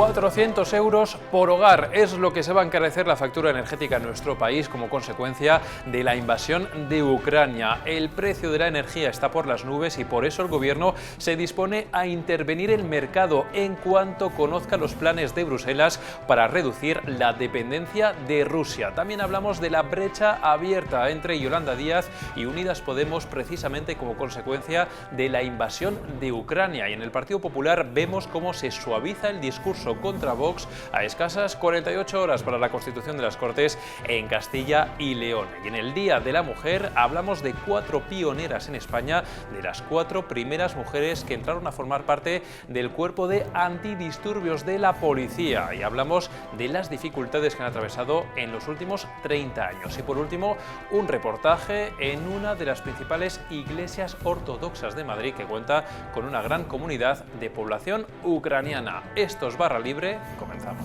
400 euros por hogar es lo que se va a encarecer la factura energética en nuestro país como consecuencia de la invasión de Ucrania. El precio de la energía está por las nubes y por eso el gobierno se dispone a intervenir el mercado en cuanto conozca los planes de Bruselas para reducir la dependencia de Rusia. También hablamos de la brecha abierta entre Yolanda Díaz y Unidas Podemos precisamente como consecuencia de la invasión de Ucrania. Y en el Partido Popular vemos cómo se suaviza el discurso contra Vox a escasas 48 horas para la constitución de las Cortes en Castilla y León. Y en el Día de la Mujer hablamos de 4 pioneras en España, de las 4 primeras mujeres que entraron a formar parte del cuerpo de antidisturbios de la policía. Y hablamos de las dificultades que han atravesado en los últimos 30 años. Y por último, un reportaje en una de las principales iglesias ortodoxas de Madrid que cuenta con una gran comunidad de población ucraniana. Esto es Barra Libre, comenzamos.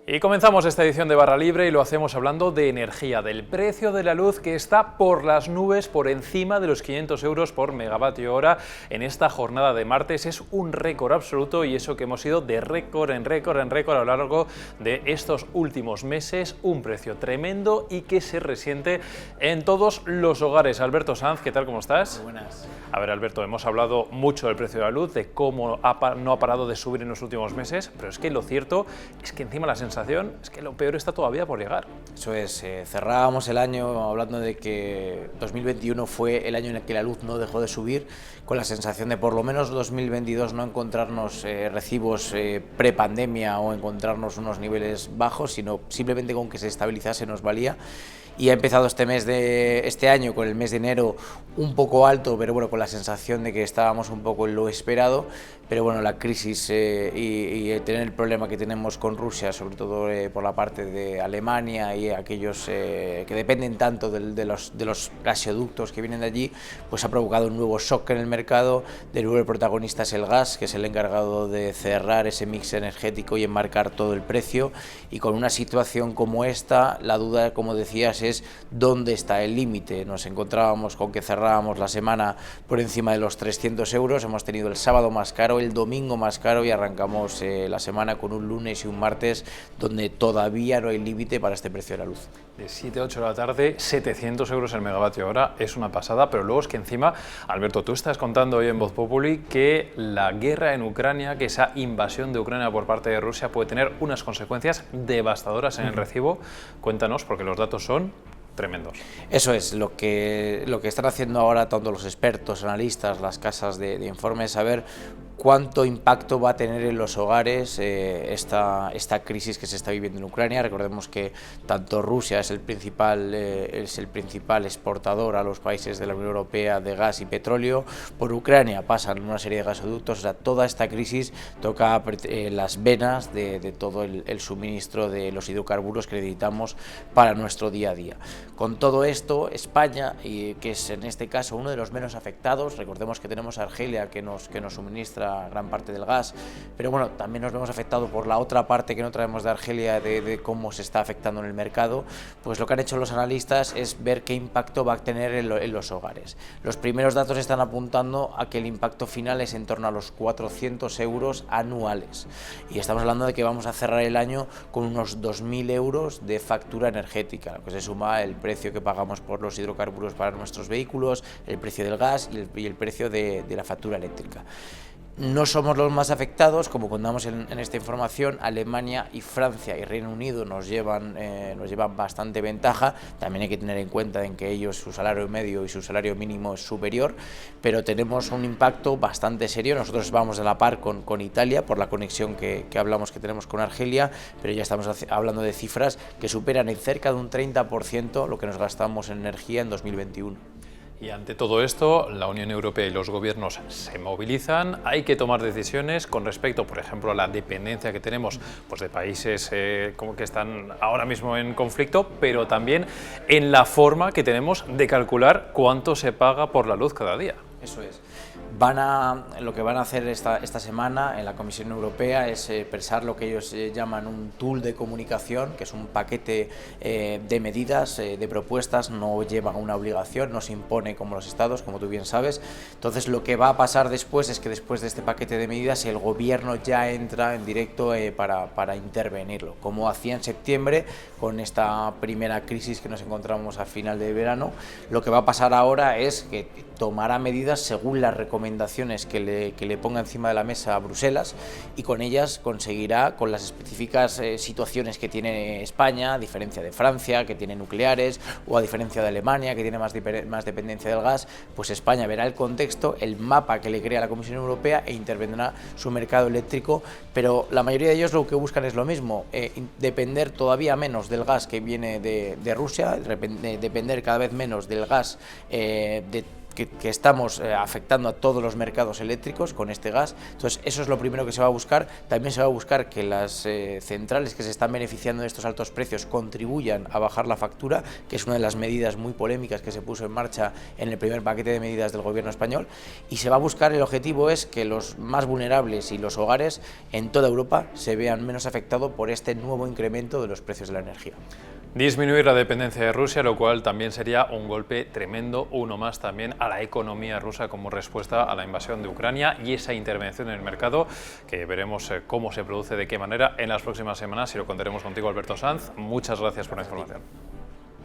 Y comenzamos esta edición de Barra Libre y lo hacemos hablando de energía, del precio de la luz que está por las nubes, por encima de los 500 euros por megavatio hora en esta jornada de martes. Es un récord absoluto y eso que hemos ido de récord en récord a lo largo de estos últimos meses. Un precio tremendo y que se resiente en todos los hogares. Alberto Sanz, ¿qué tal? ¿Cómo estás? Muy buenas. A ver, Alberto, hemos hablado mucho del precio de la luz, de cómo no ha parado de subir en los últimos meses, pero es que lo cierto es que encima la sensación es que lo peor está todavía por llegar. Eso es, cerrábamos el año hablando de que 2021 fue el año en el que la luz no dejó de subir, con la sensación de por lo menos 2022 no encontrarnos recibos prepandemia o encontrarnos unos niveles bajos, sino simplemente con que se estabilizase nos valía. Y ha empezado este año con el mes de enero un poco alto, pero bueno, con la sensación de que estábamos un poco en lo esperado. Pero bueno, la crisis y tener el problema que tenemos con Rusia, sobre todo por la parte de Alemania y aquellos que dependen tanto de los gasoductos que vienen de allí, pues ha provocado un nuevo shock en el mercado. De nuevo el protagonista es el gas, que es el encargado de cerrar ese mix energético y enmarcar todo el precio. Y con una situación como esta, la duda, como decías, es dónde está el límite. Nos encontrábamos con que cerrábamos la semana por encima de los 300 euros, hemos tenido el sábado más caro, el domingo más caro y arrancamos la semana con un lunes y un martes donde todavía no hay límite para este precio de la luz. De 7 a 8 de la tarde, 700 euros el megavatio hora, es una pasada, pero luego es que encima, Alberto, tú estás contando hoy en Voz Populi que la guerra en Ucrania, que esa invasión de Ucrania por parte de Rusia puede tener unas consecuencias devastadoras en el recibo. Cuéntanos, porque los datos son tremendos. Eso es, lo que están haciendo ahora todos los expertos, analistas, las casas de informe, es saber cuánto impacto va a tener en los hogares esta crisis que se está viviendo en Ucrania. Recordemos que tanto Rusia es el principal exportador a los países de la Unión Europea de gas y petróleo. Por Ucrania pasan una serie de gasoductos. O sea, toda esta crisis toca las venas de todo el suministro de los hidrocarburos que necesitamos para nuestro día a día. Con todo esto, España, que es en este caso uno de los menos afectados, recordemos que tenemos a Argelia que nos suministra gran parte del gas, pero bueno, también nos vemos afectados por la otra parte que no traemos de Argelia, de cómo se está afectando en el mercado. Pues lo que han hecho los analistas es ver qué impacto va a tener en los hogares. Los primeros datos están apuntando a que el impacto final es en torno a los 400 euros anuales, y estamos hablando de que vamos a cerrar el año con unos 2.000 euros de factura energética, lo que se suma el precio que pagamos por los hidrocarburos para nuestros vehículos, el precio del gas y el precio de la factura eléctrica. No somos los más afectados, como contamos en esta información. Alemania y Francia y Reino Unido nos llevan bastante ventaja. También hay que tener en cuenta en que ellos, su salario medio y su salario mínimo es superior, pero tenemos un impacto bastante serio. Nosotros vamos a la par con Italia por la conexión que hablamos que tenemos con Argelia, pero ya estamos hablando de cifras que superan en cerca de un 30% lo que nos gastamos en energía en 2021. Y ante todo esto, la Unión Europea y los gobiernos se movilizan. Hay que tomar decisiones con respecto, por ejemplo, a la dependencia que tenemos pues, de países como que están ahora mismo en conflicto, pero también en la forma que tenemos de calcular cuánto se paga por la luz cada día. Eso es. Lo que van a hacer esta semana en la Comisión Europea es expresar lo que ellos llaman un tool de comunicación, que es un paquete de medidas, de propuestas, no lleva una obligación, no se impone como los estados, como tú bien sabes. Entonces lo que va a pasar después es que después de este paquete de medidas el gobierno ya entra en directo para intervenirlo, como hacía en septiembre con esta primera crisis que nos encontramos a final de verano. Lo que va a pasar ahora es que tomará medidas según las recomendaciones que le ponga encima de la mesa a Bruselas, y con ellas conseguirá, con las específicas situaciones que tiene España, a diferencia de Francia, que tiene nucleares, o a diferencia de Alemania, que tiene más dependencia del gas, pues España verá el contexto, el mapa que le crea la Comisión Europea e intervendrá su mercado eléctrico, pero la mayoría de ellos lo que buscan es lo mismo, depender todavía menos del gas que viene de Rusia, depender cada vez menos del gas que estamos afectando a todos los mercados eléctricos con este gas. Entonces eso es lo primero que se va a buscar. También se va a buscar que las centrales que se están beneficiando de estos altos precios contribuyan a bajar la factura, que es una de las medidas muy polémicas que se puso en marcha en el primer paquete de medidas del gobierno español, y se va a buscar, el objetivo es que los más vulnerables y los hogares en toda Europa se vean menos afectados por este nuevo incremento de los precios de la energía. Disminuir la dependencia de Rusia, lo cual también sería un golpe tremendo, uno más también a la economía rusa como respuesta a la invasión de Ucrania y esa intervención en el mercado, que veremos cómo se produce, de qué manera en las próximas semanas, y lo contaremos contigo, Alberto Sanz. Muchas gracias por la información.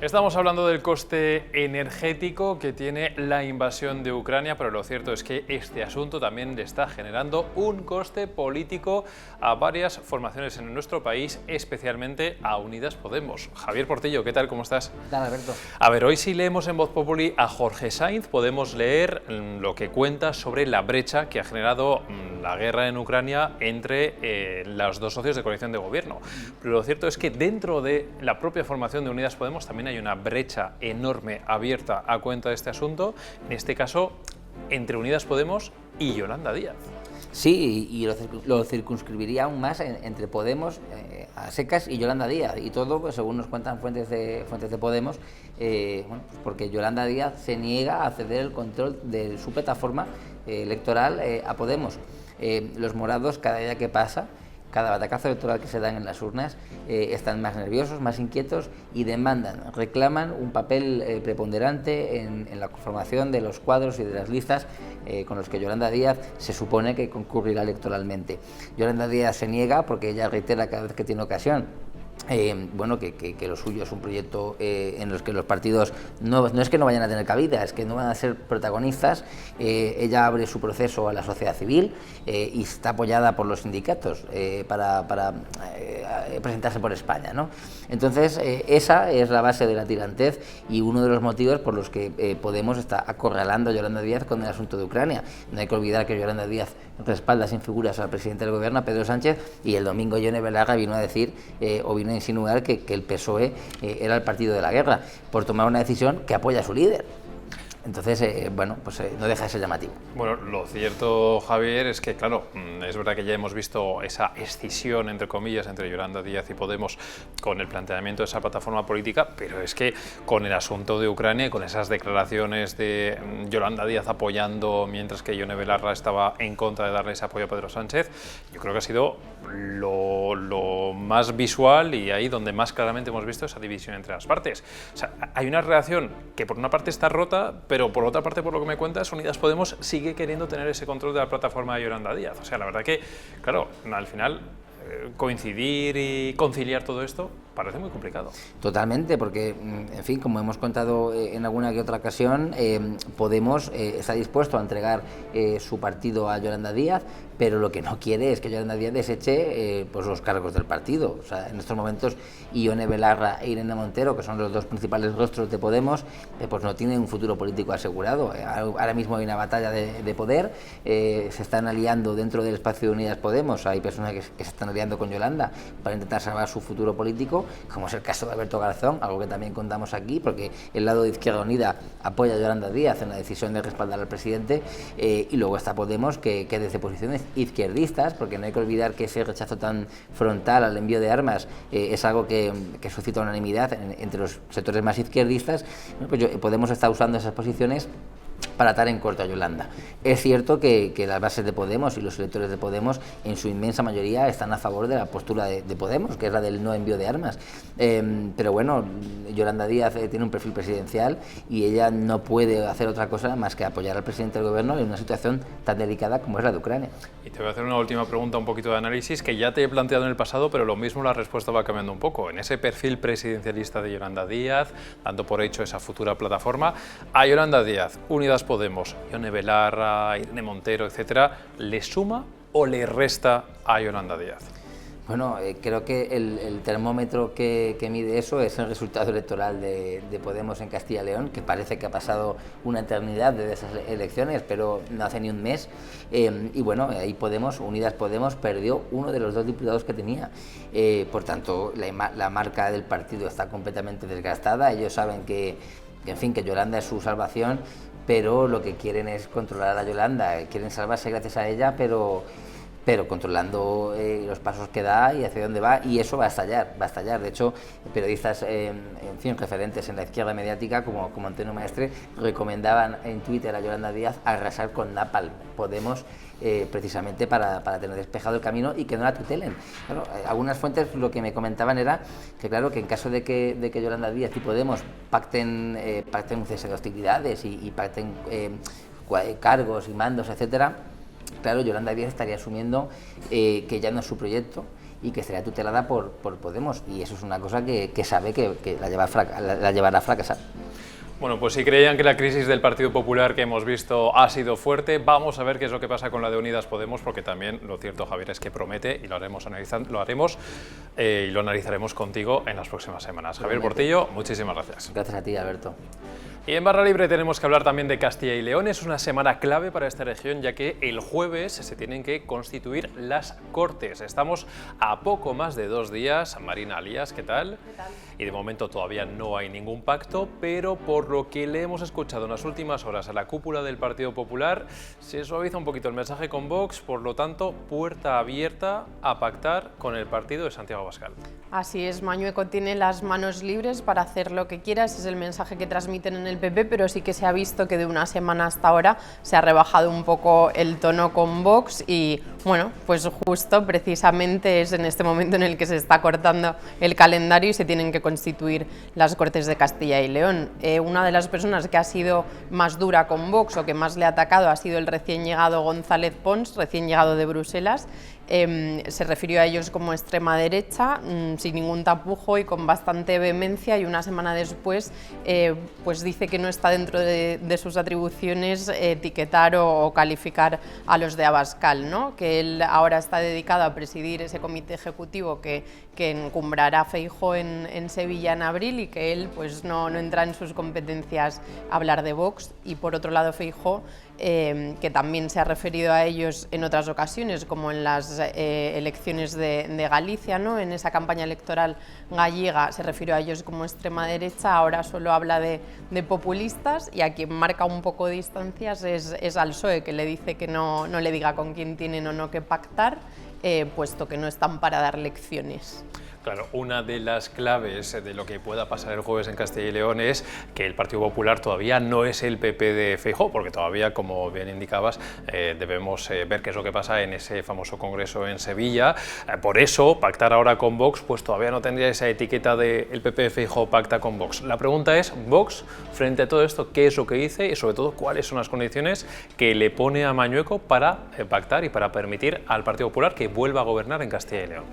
Estamos hablando del coste energético que tiene la invasión de Ucrania, pero lo cierto es que este asunto también le está generando un coste político a varias formaciones en nuestro país, especialmente a Unidas Podemos. Javier Portillo, ¿qué tal? ¿Cómo estás? ¿Qué tal, Alberto? A ver, hoy si leemos en Voz Populi a Jorge Sainz, podemos leer lo que cuenta sobre la brecha que ha generado la guerra en Ucrania entre los dos socios de coalición de gobierno. Pero lo cierto es que dentro de la propia formación de Unidas Podemos también hay una brecha enorme abierta a cuenta de este asunto, en este caso entre Unidas Podemos y Yolanda Díaz. Sí, y lo circunscribiría aún más entre Podemos, a secas, y Yolanda Díaz, y todo, pues, según nos cuentan fuentes de Podemos, bueno, pues porque Yolanda Díaz se niega a ceder el control de su plataforma electoral a Podemos. Los morados, cada día que pasa, cada batacazo electoral que se dan en las urnas, están más nerviosos, más inquietos, y reclaman un papel preponderante en la conformación de los cuadros y de las listas con los que Yolanda Díaz se supone que concurrirá electoralmente. Yolanda Díaz se niega porque ella reitera cada vez que tiene ocasión bueno, que lo suyo es un proyecto en los que los partidos no es que no vayan a tener cabida, es que no van a ser protagonistas. Ella abre su proceso a la sociedad civil y está apoyada por los sindicatos para presentarse por España, ¿no? Entonces esa es la base de la tirantez y uno de los motivos por los que Podemos está acorralando a Yolanda Díaz con el asunto de Ucrania. No hay que olvidar que Yolanda Díaz respalda sin figuras al presidente del gobierno, a Pedro Sánchez, y el domingo Yone Belarra vino a decir o vino a insinuar que el PSOE era el partido de la guerra por tomar una decisión que apoya a su líder. Entonces, bueno, pues no deja de ser llamativo. Bueno, lo cierto, Javier, es que, claro, es verdad que ya hemos visto esa escisión, entre comillas, entre Yolanda Díaz y Podemos con el planteamiento de esa plataforma política, pero es que con el asunto de Ucrania y con esas declaraciones de Yolanda Díaz apoyando, mientras que Yone Belarra estaba en contra de darle ese apoyo a Pedro Sánchez, yo creo que ha sido lo más visual y ahí donde más claramente hemos visto esa división entre las partes. O sea, hay una relación que por una parte está rota, pero por otra parte, por lo que me cuentas, Unidas Podemos sigue queriendo tener ese control de la plataforma de Yolanda Díaz. O sea, la verdad que, claro, al final coincidir y conciliar todo esto parece muy complicado. Totalmente, porque, en fin, como hemos contado en alguna que otra ocasión, Podemos está dispuesto a entregar su partido a Yolanda Díaz, pero lo que no quiere es que Yolanda Díaz deseche pues los cargos del partido. O sea, en estos momentos Ione Belarra e Irene Montero, que son los dos principales rostros de Podemos, pues no tienen un futuro político asegurado. Ahora mismo hay una batalla de poder, se están aliando dentro del espacio de Unidas Podemos, hay personas que se están aliando con Yolanda para intentar salvar su futuro político, como es el caso de Alberto Garzón, algo que también contamos aquí, porque el lado de Izquierda Unida apoya a Yolanda Díaz en la decisión de respaldar al presidente, y luego está Podemos, que desde posiciones izquierdistas, porque no hay que olvidar que ese rechazo tan frontal al envío de armas es algo que suscita unanimidad entre los sectores más izquierdistas. Pues Podemos está usando esas posiciones para atar en corto a Yolanda. Es cierto que las bases de Podemos y los electores de Podemos en su inmensa mayoría están a favor de la postura de Podemos, que es la del no envío de armas, pero bueno, Yolanda Díaz tiene un perfil presidencial y ella no puede hacer otra cosa más que apoyar al presidente del gobierno en una situación tan delicada como es la de Ucrania. Y te voy a hacer una última pregunta, un poquito de análisis, que ya te he planteado en el pasado, pero lo mismo la respuesta va cambiando un poco. En ese perfil presidencialista de Yolanda Díaz, dando por hecho esa futura plataforma, a Yolanda Díaz, Unidas Podemos, Ione Belarra, Irene Montero, etcétera, ¿le suma o le resta a Yolanda Díaz? Bueno, creo que el termómetro que mide eso es el resultado electoral de Podemos en Castilla y León, que parece que ha pasado una eternidad desde esas elecciones, pero no hace ni un mes. Y bueno, ahí Unidas Podemos, perdió uno de los 2 diputados que tenía. Por tanto, la marca del partido está completamente desgastada. Ellos saben que Yolanda es su salvación, pero lo que quieren es controlar a Yolanda. Quieren salvarse gracias a ella, pero controlando los pasos que da y hacia dónde va, y eso va a estallar. De hecho, periodistas, referentes en la izquierda mediática, como Antonio Maestre, recomendaban en Twitter a Yolanda Díaz arrasar con Napalm Podemos, precisamente para tener despejado el camino y que no la tutelen. Bueno, algunas fuentes lo que me comentaban era que, claro, que en caso de que Yolanda Díaz y Podemos pacten un cese de hostilidades y pacten cargos y mandos, etcétera, claro, Yolanda Díaz estaría asumiendo que ya no es su proyecto y que estaría tutelada por Podemos, y eso es una cosa que sabe que la llevará a fracasar. Bueno, pues si creían que la crisis del Partido Popular que hemos visto ha sido fuerte, vamos a ver qué es lo que pasa con la de Unidas Podemos, porque también lo cierto, Javier, es que promete, y lo analizaremos contigo en las próximas semanas. Javier Portillo, muchísimas gracias. Gracias a ti, Alberto. Y en Barra Libre tenemos que hablar también de Castilla y León. Es una semana clave para esta región, ya que el jueves se tienen que constituir las Cortes. Estamos a poco más de 2 días. Marina Alías, ¿qué tal? ¿Qué tal? Y de momento todavía no hay ningún pacto, pero por lo que le hemos escuchado en las últimas horas a la cúpula del Partido Popular, se suaviza un poquito el mensaje con Vox, por lo tanto, puerta abierta a pactar con el partido de Santiago Abascal. Así es, Mañueco tiene las manos libres para hacer lo que quiera, ese es el mensaje que transmiten en el PP, pero sí que se ha visto que de una semana hasta ahora se ha rebajado un poco el tono con Vox y, bueno, pues justo precisamente es en este momento en el que se está cortando el calendario y se tienen que constituir las Cortes de Castilla y León. Una de las personas que ha sido más dura con Vox o que más le ha atacado ha sido el recién llegado González Pons, recién llegado de Bruselas. Se refirió a ellos como extrema derecha, sin ningún tapujo y con bastante vehemencia, y una semana después pues dice que no está dentro de sus atribuciones etiquetar o calificar a los de Abascal, ¿no? Que él ahora está dedicado a presidir ese comité ejecutivo que encumbrará Feijóo en Sevilla en abril, y que él pues no entra en sus competencias hablar de Vox. Y por otro lado Feijóo, que también se ha referido a ellos en otras ocasiones, como en las elecciones de Galicia, ¿no? En esa campaña electoral gallega se refirió a ellos como extrema derecha, ahora solo habla de populistas, y a quien marca un poco de distancias es al PSOE, que le dice que no le diga con quién tienen o no que pactar, puesto que no están para dar lecciones. Claro, una de las claves de lo que pueda pasar el jueves en Castilla y León es que el Partido Popular todavía no es el PP de Feijóo, porque todavía, como bien indicabas, debemos ver qué es lo que pasa en ese famoso congreso en Sevilla. Por eso, pactar ahora con Vox, pues todavía no tendría esa etiqueta de el PP de Feijóo pacta con Vox. La pregunta es, Vox, frente a todo esto, ¿qué es lo que dice y sobre todo cuáles son las condiciones que le pone a Mañueco para pactar y para permitir al Partido Popular que vuelva a gobernar en Castilla y León?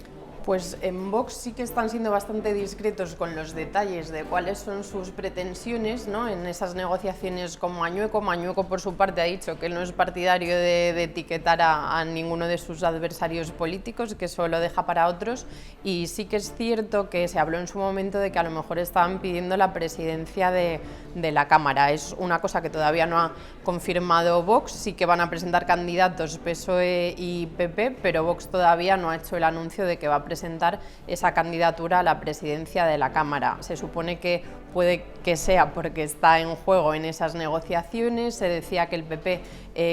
Pues en Vox sí que están siendo bastante discretos con los detalles de cuáles son sus pretensiones, ¿no? En esas negociaciones con Mañueco. Mañueco, por su parte, ha dicho que él no es partidario de etiquetar a ninguno de sus adversarios políticos, que eso lo deja para otros, y sí que es cierto que se habló en su momento de que a lo mejor estaban pidiendo la presidencia de la Cámara. Es una cosa que todavía no ha confirmado Vox, sí que van a presentar candidatos PSOE y PP, pero Vox todavía no ha hecho el anuncio de que va a presentar esa candidatura a la presidencia de la Cámara. Se supone que puede que sea porque está en juego en esas negociaciones. Se decía que el PP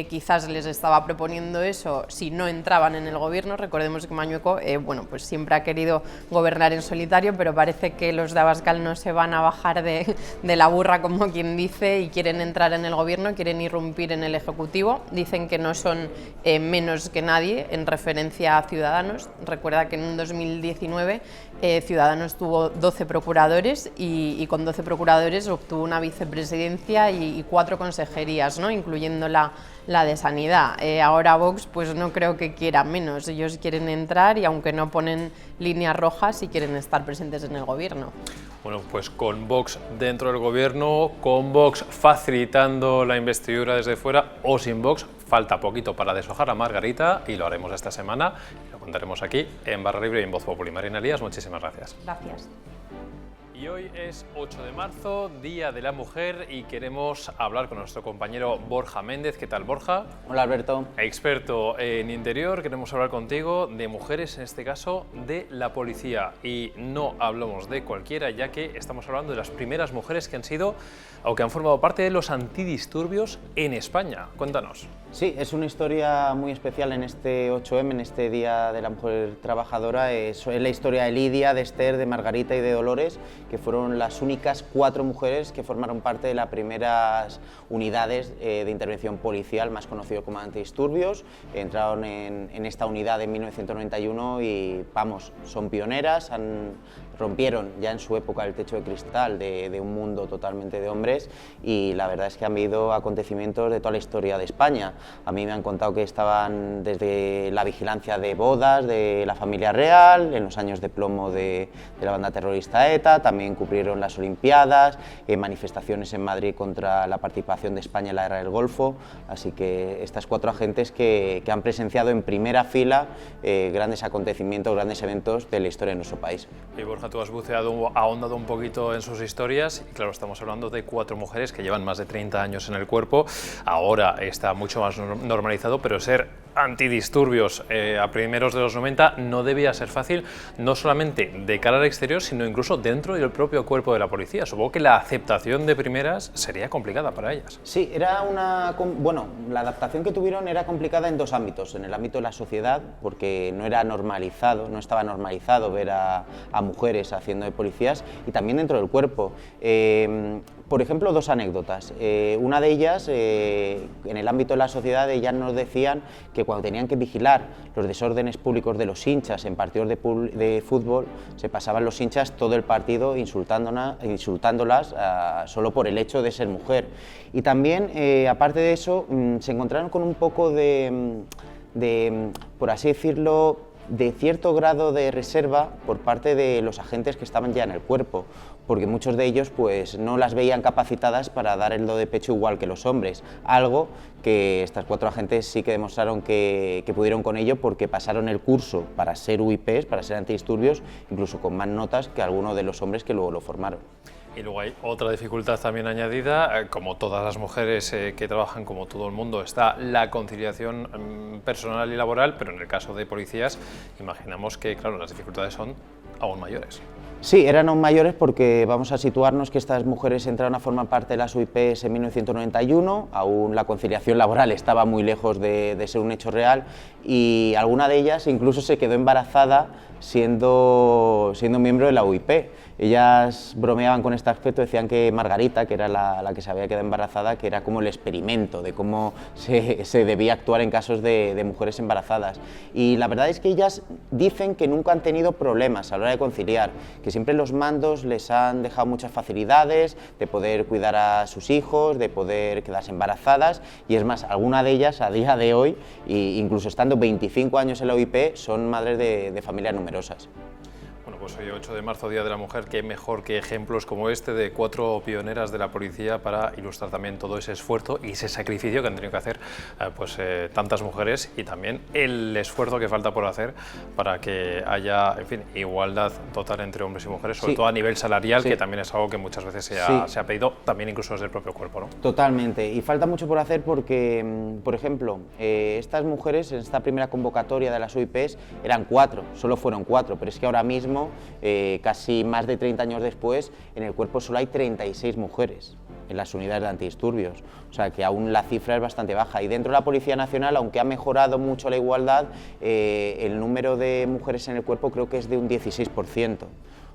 quizás les estaba proponiendo eso si no entraban en el gobierno. Recordemos que Mañueco bueno, pues siempre ha querido gobernar en solitario, pero parece que los de Abascal no se van a bajar de la burra, como quien dice, y quieren entrar en el gobierno, quieren irrumpir en el Ejecutivo. Dicen que no son menos que nadie en referencia a Ciudadanos. Recuerda que en 2019 Ciudadanos tuvo 12 procuradores y con 12 procuradores obtuvo una vicepresidencia y 4 consejerías, ¿no? Incluyendo la de Sanidad. Ahora Vox pues no creo que quiera menos, ellos quieren entrar y aunque no ponen líneas rojas sí quieren estar presentes en el gobierno. Bueno, pues con Vox dentro del gobierno, con Vox facilitando la investidura desde fuera o sin Vox, falta poquito para deshojar a Margarita y lo haremos esta semana y lo contaremos aquí en Barra Libre y en Voz Populi. Marina Elías, muchísimas gracias. Gracias. Y hoy es 8 de marzo, Día de la Mujer, y queremos hablar con nuestro compañero Borja Méndez. ¿Qué tal, Borja? Hola, Alberto. Experto en interior, queremos hablar contigo de mujeres, en este caso de la policía. Y no hablamos de cualquiera, ya que estamos hablando de las primeras mujeres que han sido o que han formado parte de los antidisturbios en España. Cuéntanos. Sí, es una historia muy especial en este 8M, en este Día de la Mujer Trabajadora. Es la historia de Lidia, de Esther, de Margarita y de Dolores, que fueron las únicas 4 mujeres que formaron parte de las primeras unidades de intervención policial, más conocido como antidisturbios. Entraron en esta unidad en 1991 y, vamos, son pioneras, rompieron ya en su época el techo de cristal de un mundo totalmente de hombres, y la verdad es que han habido acontecimientos de toda la historia de España. A mí me han contado que estaban desde la vigilancia de bodas de la familia real, en los años de plomo de la banda terrorista ETA, también cubrieron las Olimpiadas, manifestaciones en Madrid contra la participación de España en la Guerra del Golfo, así que estas 4 agentes que han presenciado en primera fila grandes acontecimientos, grandes eventos de la historia de nuestro país. Y Borja, tú has buceado, ahondado un poquito en sus historias, y claro, estamos hablando de 4 mujeres que llevan más de 30 años en el cuerpo. Ahora está mucho más normalizado, pero ser antidisturbios a primeros de los 90 no debía ser fácil, no solamente de cara al exterior, sino incluso dentro del propio cuerpo de la policía. Supongo que la aceptación de primeras sería complicada para ellas. Sí, la adaptación que tuvieron era complicada en 2 ámbitos. En el ámbito de la sociedad, porque no era normalizado, no estaba normalizado ver a mujeres haciendo de policías, y también dentro del cuerpo. Por ejemplo, 2 anécdotas. Una de ellas, en el ámbito de la sociedad, ellas nos decían que cuando tenían que vigilar los desórdenes públicos de los hinchas en partidos de fútbol, se pasaban los hinchas todo el partido insultándolas solo por el hecho de ser mujer. Y también, aparte de eso, se encontraron con un poco por así decirlo, de cierto grado de reserva por parte de los agentes que estaban ya en el cuerpo, porque muchos de ellos pues no las veían capacitadas para dar el do de pecho igual que los hombres, algo que estas 4 agentes sí que demostraron que pudieron con ello, porque pasaron el curso para ser UIPs, para ser antidisturbios, incluso con más notas que algunos de los hombres que luego lo formaron. Y luego hay otra dificultad también añadida, como todas las mujeres que trabajan, como todo el mundo, está la conciliación personal y laboral, pero en el caso de policías imaginamos que, claro, las dificultades son aún mayores. Sí, eran aún mayores porque vamos a situarnos que estas mujeres entraron a formar parte de las UIPs en 1991, aún la conciliación laboral estaba muy lejos de ser un hecho real, y alguna de ellas incluso se quedó embarazada siendo miembro de la UIP. Ellas bromeaban con este aspecto, decían que Margarita, que era la que se había quedado embarazada, que era como el experimento de cómo se debía actuar en casos de mujeres embarazadas. Y la verdad es que ellas dicen que nunca han tenido problemas a la hora de conciliar, que siempre los mandos les han dejado muchas facilidades de poder cuidar a sus hijos, de poder quedarse embarazadas, y es más, alguna de ellas a día de hoy, incluso estando 25 años en la OIP, son madres de familias numerosas. Bueno, pues hoy 8 de marzo, Día de la Mujer, qué mejor que ejemplos como este de 4 pioneras de la policía para ilustrar también todo ese esfuerzo y ese sacrificio que han tenido que hacer tantas mujeres, y también el esfuerzo que falta por hacer para que haya, en fin, igualdad total entre hombres y mujeres, sobre todo a nivel salarial, que también es algo que muchas veces se ha pedido también incluso desde el propio cuerpo, ¿no? Totalmente, y falta mucho por hacer porque, por ejemplo, estas mujeres en esta primera convocatoria de las OIPs eran 4, solo fueron 4, pero es que ahora mismo, casi más de 30 años después, en el cuerpo solo hay 36 mujeres. en las unidades de antidisturbios, o sea que aún la cifra es bastante baja. Y dentro de la Policía Nacional, aunque ha mejorado mucho la igualdad, el número de mujeres en el cuerpo creo que es de un 16%.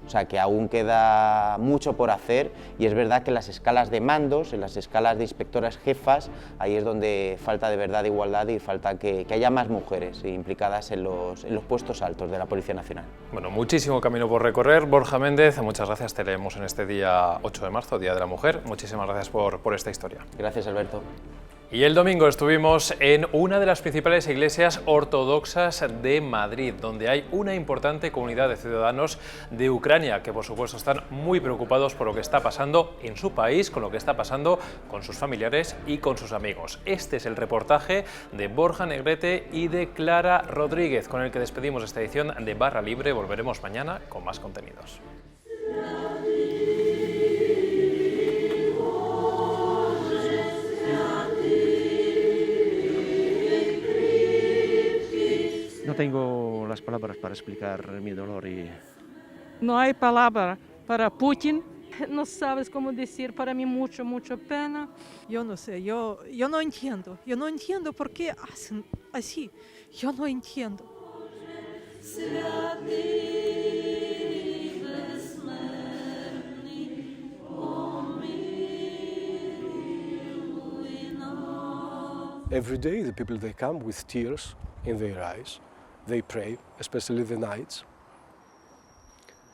O sea que aún queda mucho por hacer y es verdad que en las escalas de mandos, en las escalas de inspectoras jefas, ahí es donde falta de verdad igualdad y falta que haya más mujeres implicadas en los puestos altos de la Policía Nacional. Bueno, muchísimo camino por recorrer. Borja Méndez, muchas gracias, te leemos en este día 8 de marzo, Día de la Mujer. Muchísimas gracias por esta historia. Gracias, Alberto. Y el domingo estuvimos en una de las principales iglesias ortodoxas de Madrid, donde hay una importante comunidad de ciudadanos de Ucrania que por supuesto están muy preocupados por lo que está pasando en su país, con lo que está pasando con sus familiares y con sus amigos. Este es el reportaje de Borja Negrete y de Clara Rodríguez, con el que despedimos esta edición de Barra Libre. Volveremos mañana con más contenidos. No tengo las palabras para explicar mi dolor y... No hay palabra para Putin. No sabes cómo decir, para mí mucho pena. Yo no sé, yo no entiendo por qué hacen así. Yo no entiendo. Every day the people, they come with tears in their eyes. They pray, especially the nights.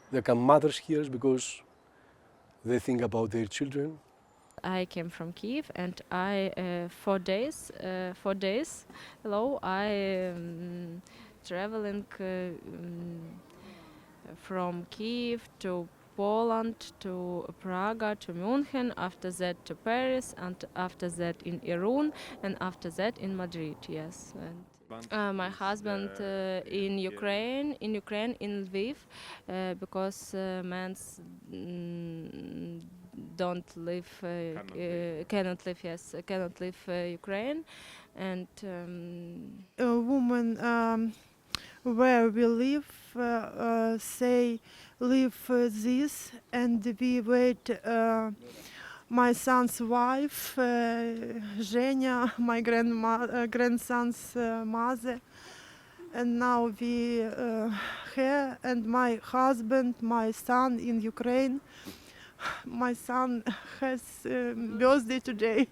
There come mothers here because they think about their children. I came from Kiev and I 4 days ago I traveling from Kiev to Poland, to Prague, to München, after that to Paris, and after that in Irun, and after that in Madrid, yes. And my husband in Ukraine, in Lviv, because men cannot live Ukraine, and A woman where we live say live this, and we wait my son's wife Zhenya, my grandson's mother, and now we her and my husband, my son in Ukraine. My son has birthday today.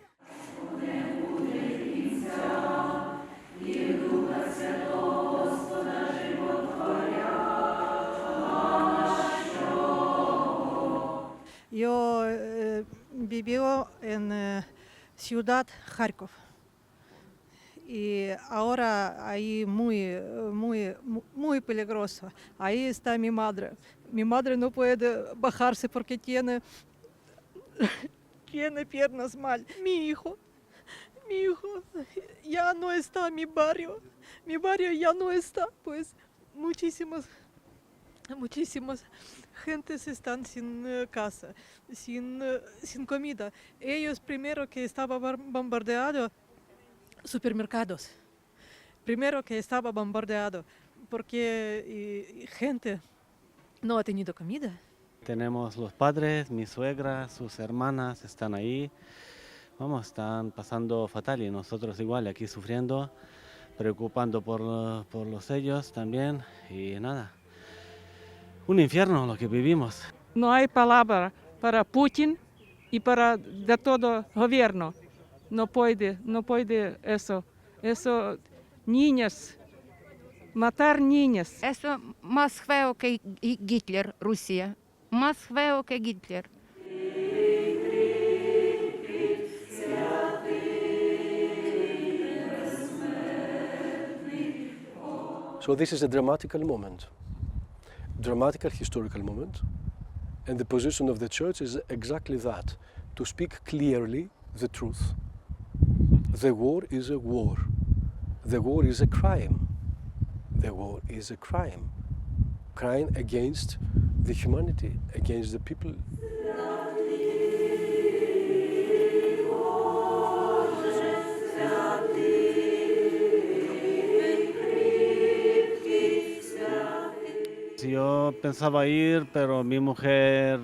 Yo vivo en ciudad Kharkov y ahora ahí muy peligroso. Ahí está mi madre. Mi madre no puede bajarse porque tiene piernas mal. Mi hijo ya no está, mi barrio ya no está, pues muchísimas gentes están sin casa, sin comida. Ellos primero que estaba bombardeado supermercados, porque gente no ha tenido comida. Tenemos los padres, mi suegra, sus hermanas están ahí. Vamos, están pasando fatal y nosotros igual aquí sufriendo, preocupando por los ellos también y nada. Un infierno lo que vivimos. No hay palabra para Putin y para de todo gobierno. No puede eso, niñas, matar niñas. Eso más feo que Hitler, Rusia. Más feo que Hitler. So this is a dramatical moment, dramatical historical moment, and the position of the church is exactly that, to speak clearly the truth. The war is a war. The war is a crime. The war is a crime. Crime against the humanity, against the people. Yo pensaba ir, pero mi mujer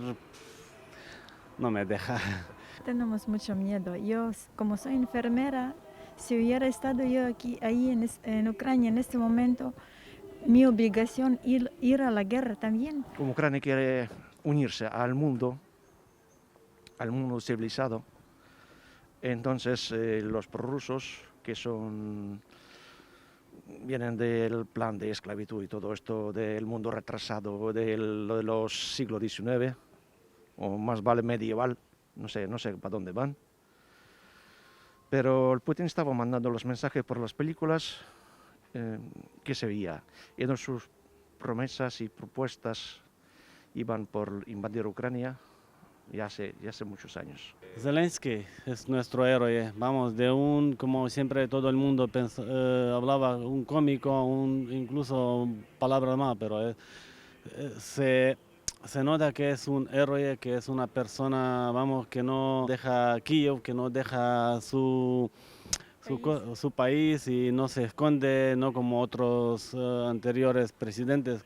no me deja. tenemos mucho miedo. Yo, como soy enfermera, si hubiera estado yo ahí en Ucrania en este momento, mi obligación ir a la guerra también. Como Ucrania quiere unirse al mundo civilizado, entonces los prorrusos, que vienen del plan de esclavitud y todo esto, del mundo retrasado de los siglos XIX, o más vale medieval, no sé para dónde van. Pero el Putin estaba mandando los mensajes por las películas que se veía. Y en sus promesas y propuestas iban por invadir Ucrania ya hace muchos años. Zelensky es nuestro héroe. Vamos, como siempre todo el mundo hablaba, un cómico, incluso palabras más, pero se nota que es un héroe, que es una persona, vamos, que no deja Kiev, que no deja su país y no se esconde, no como otros anteriores presidentes.